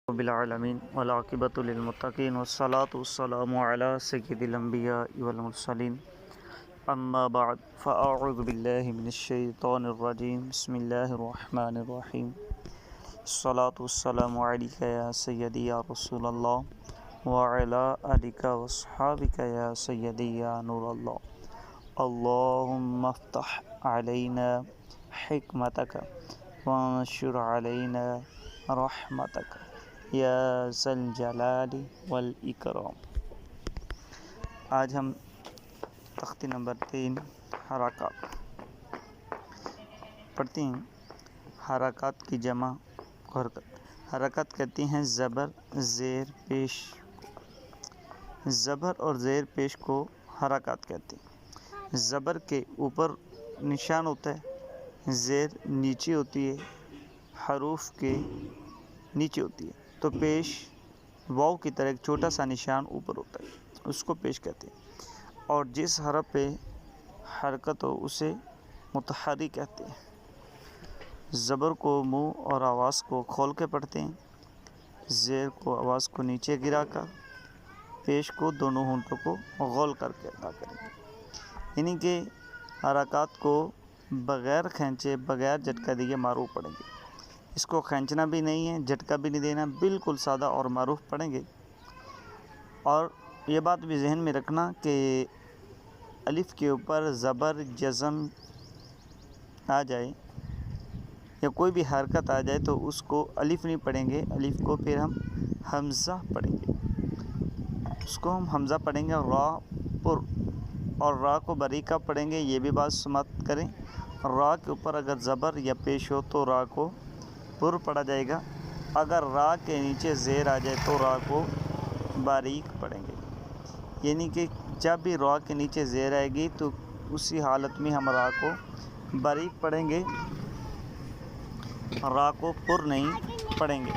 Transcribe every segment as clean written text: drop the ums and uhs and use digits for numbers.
رب العالمین والعاقبۃ للمتقین والصلاة والسلام علی سید الانبیاء والمرسلین اما بعد فاعوذ باللہ من الشیطان الرجیم بسم اللہ الرحمن الرحیم الصلاة والسلام علیک یا سیدی یا رسول اللہ وعلی آلک واصحابک یا سیدی یا نور اللہ اللہم افتح علینا حکمتک وانشر علینا رحمتک یا ذا الجلال والاکرام۔ آج ہم تختی نمبر 3 حرکات پڑھتے ہیں۔ حرکات کی جمع حرکت۔ حرکت کہتی ہیں زبر زیر پیش۔ زبر اور زیر پیش کو حرکات کہتے ہیں۔ زبر کے اوپر نشان ہوتا ہے، زیر نیچے ہوتی ہے، حروف کے نیچے ہوتی ہے، تو پیش واو کی طرح ایک چھوٹا سا نشان اوپر ہوتا ہے، اس کو پیش کہتے ہیں، اور جس حرف پہ حرکت ہو اسے متحرک کہتے ہیں۔ زبر کو منہ اور آواز کو کھول کے پڑھتے ہیں، زیر کو آواز کو نیچے گرا کر، پیش کو دونوں ہونٹوں کو غول کر کے ادا کریں گے، یعنی کہ حرکات کو بغیر کھینچے بغیر جھٹکا دیے معروف پڑھیں گے۔ اس کو کھینچنا بھی نہیں ہے، جھٹکا بھی نہیں دینا، بالکل سادہ اور معروف پڑھیں گے۔ اور یہ بات بھی ذہن میں رکھنا کہ الف کے اوپر زبر جزم آ جائے یا کوئی بھی حرکت آ جائے تو اس کو الف نہیں پڑھیں گے، الف کو پھر ہم حمزہ پڑھیں گے، اس کو ہم حمزہ پڑھیں گے، را پر، اور را کو باریکہ پڑھیں گے۔ یہ بھی بات سماعت کریں، را کے اوپر اگر زبر یا پیش ہو تو را کو پر پڑھا جائے گا، اگر را کے نیچے زیر آ جائے تو را کو باریک پڑھیں گے، یعنی کہ جب بھی را کے نیچے زیر آئے گی تو اسی حالت میں ہم را کو باریک پڑھیں گے، را کو پر نہیں پڑھیں گے۔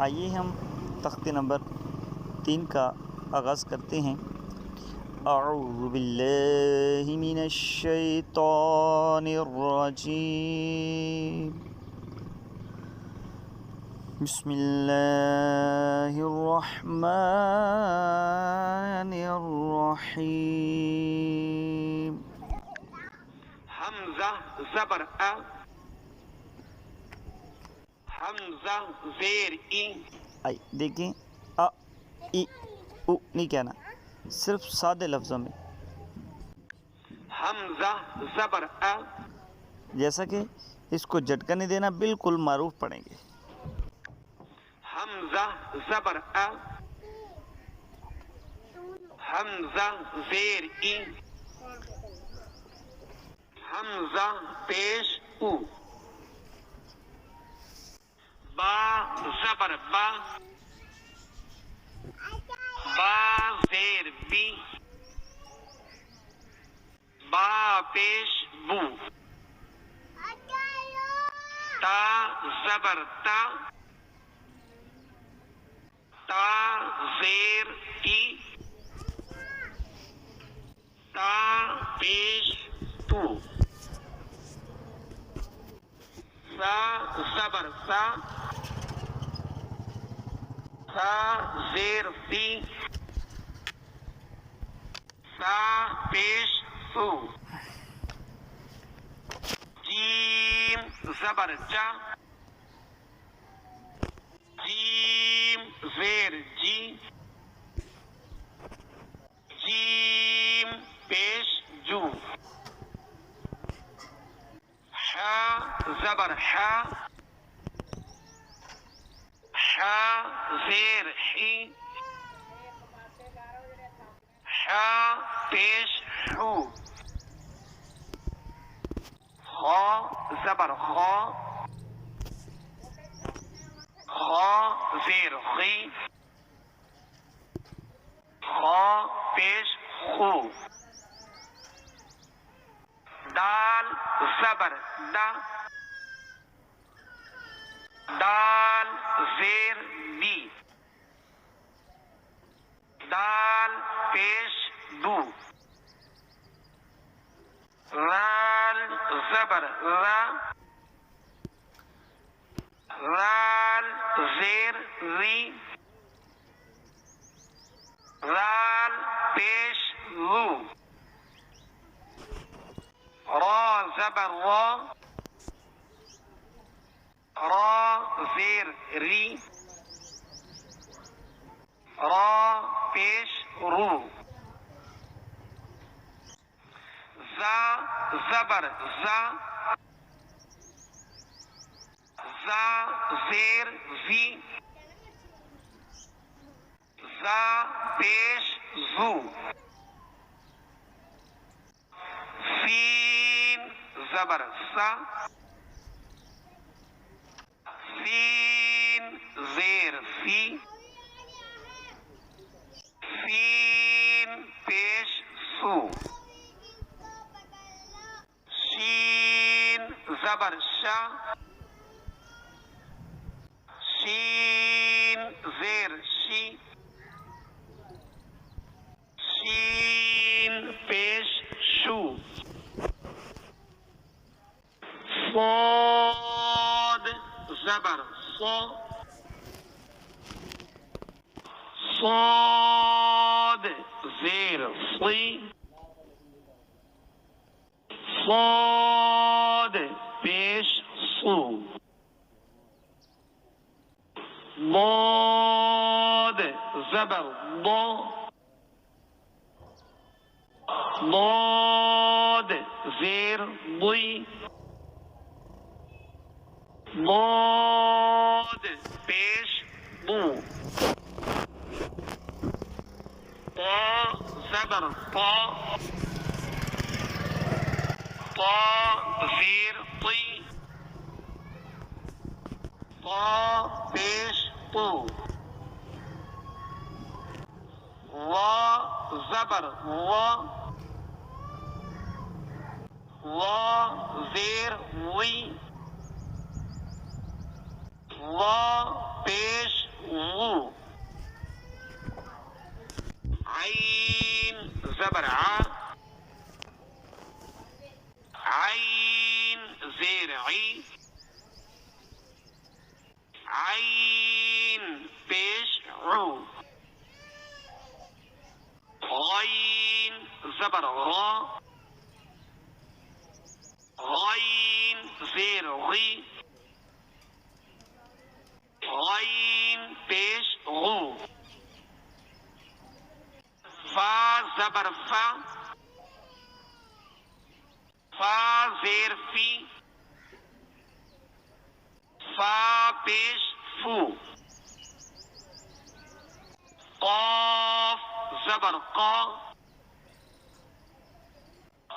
آئیے ہم تختی نمبر 3 کا آغاز کرتے ہیں۔ اعوذ باللہ من الشیطان الرجیم، بسم اللہ الرحمن الرحیم۔ حمزہ زبر ا، حمزہ زیر ای۔ آئی دیکھیں، ا ای او نہیں کہنا، صرف سادے لفظوں میں، حمزہ زبر ا، جیسا کہ اس کو جھٹکا نہیں دینا، بالکل معروف پڑھیں گے۔ حمزہ زبر ا، حمزہ زیر ای، حمزہ پیش او، با زبر با، با زیر بی، با پیش بو، تا زبر تا، تا زیر تی، تا پیش تو، سا زبر سا، سا زیر سی، سا پیش سو، جیم زبر جا، جیم زیر جی، جیم پیش جو، حا زبر حا، حا زیر حی، حا پیش حو، خا زبر خا، خا زیر خی، خا پیش خو، دال زبر دا، دال زیر دی، دال پیش دو، رال زبر را، رال زیر ری رال پیش رو را زبر را را زیر ری را پیش رو زا زبر زا زا زیر زی زا پیش زو سین زبر سا سین زیر سی سین پیش سو شین زبر شا شین زیر شی شین پیش شو صاد زبر صا صاد زیر صی صاد پیش صو ضاد زبر ضا ضاد زیر ضی ضاد پیش ضو طا زبر طا طا زیر طی طا پیش طو وا زبر وا وا زیر وی وا پیش وو عین زبر ع عین زیر عی عین پیش عو غین زبر غا غین زیر غی غین پیش غو فا زبر فا فا زیر فی فا پیش فو قاف زبر قا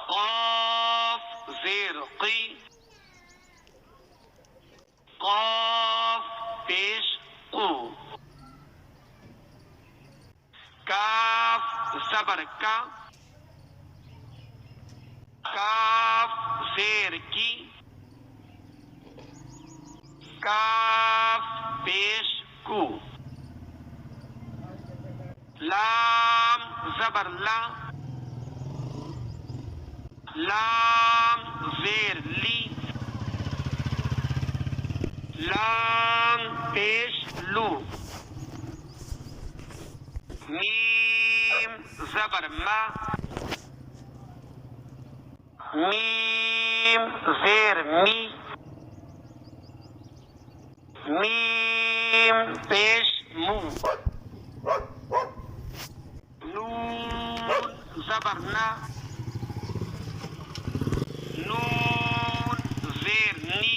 قاف زیر قی قاف پیش قو کاف زبر کا کاف زیر کی کاف پیش کو لام زبر لا لام زیر لی لام پیش لو میم زبر ما میم زیر می میم پیش مو نون زبر نا نون زیر نی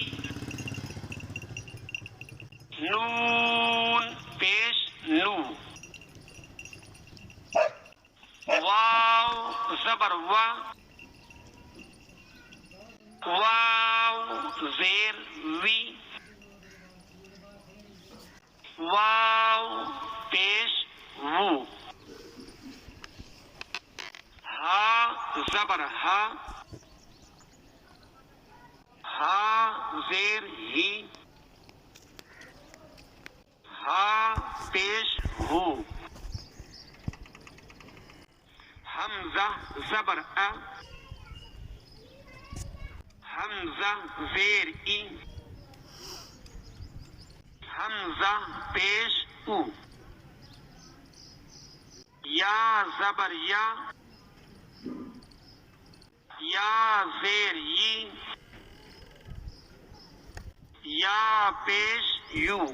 نون پیش نو واو زبر وا واو زیر وی واو پیش وو ہا زبر ہا ہا زیر ہی ہا پیش ہو حمزہ زبر ا حمزہ زیر ای حمزہ پیش او، یا زبر یا زیر ی، یا پیش یو،